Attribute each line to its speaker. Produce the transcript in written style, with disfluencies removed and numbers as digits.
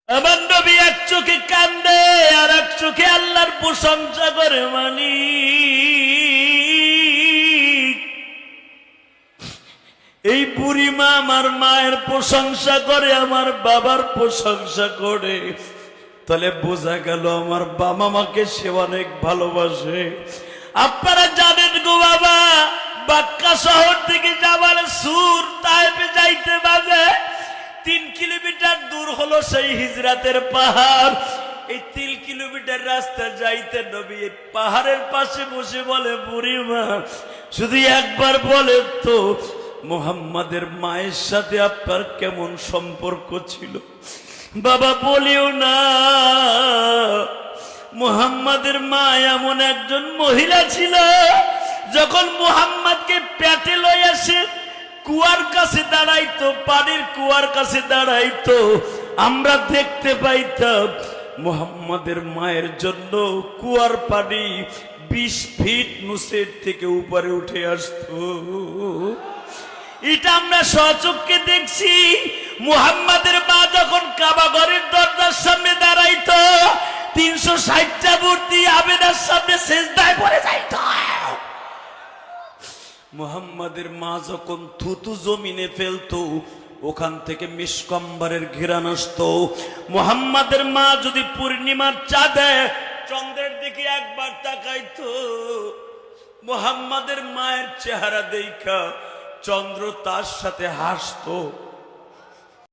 Speaker 1: আমার নবী এক চোখে কান্দে আর এক চোখে আল্লাহর প্রশংসা করে। মালিক, এই বুড়ি মা আমার মায়ের প্রশংসা করে, আমার বাবার প্রশংসা করে, তাহলে বোঝা গেল আমার বাবা মাকে সে অনেক ভালোবাসে। আপনারা জানেন গো বাবা, বাক্কা শহর থেকে যাবার সুর তায়েফে যাইতে বাজে 3 কিলোমিটার দূর হলো সেই হিজরাতের পাহাড়। এই 3 কিলোমিটার রাস্তা যাইতে নবী এই পাহাড়ের পাশে বসে বলে, বুড়ি মা শুধু একবার বলে তো মুহাম্মাদের মায়ের সাথে আপনার কেমন সম্পর্ক ছিল? বাবা বলিও না, মুহাম্মাদের মা এমন একজন মহিলা ছিল, যখন মুহাম্মাদকে পেটে লই আসে কুয়ার কাছে দাঁড়াইতো, পানির কুয়ার কাছে দাঁড়াইতো, আমরা দেখতে পাইতাম মুহাম্মাদের মায়ের জন্য কুয়ার পানি 20 ফিট নিচের থেকে উপরে উঠে আসতো। এটা আমরা স্বচক্ষে দেখছি। মুহাম্মাদের মা যখন কাবা ঘরের দরজার সামনে দাঁড়াইতো, 360টা মূর্তি আবেদার সামনে সেজদায় পড়ে যাইত। মুহাম্মাদের মা যখন থুতু জমিনে ফেলতো, ওখান থেকে মিসকম্বরের ঘেরান আসতো। মুহাম্মাদের মা যদি পূর্ণিমার চাঁদে চন্দ্রের দিকে একবার তাকাইতো, মুহাম্মাদের মায়ের চেহারা দেখা চন্দ্র তার সাথে হাসতো।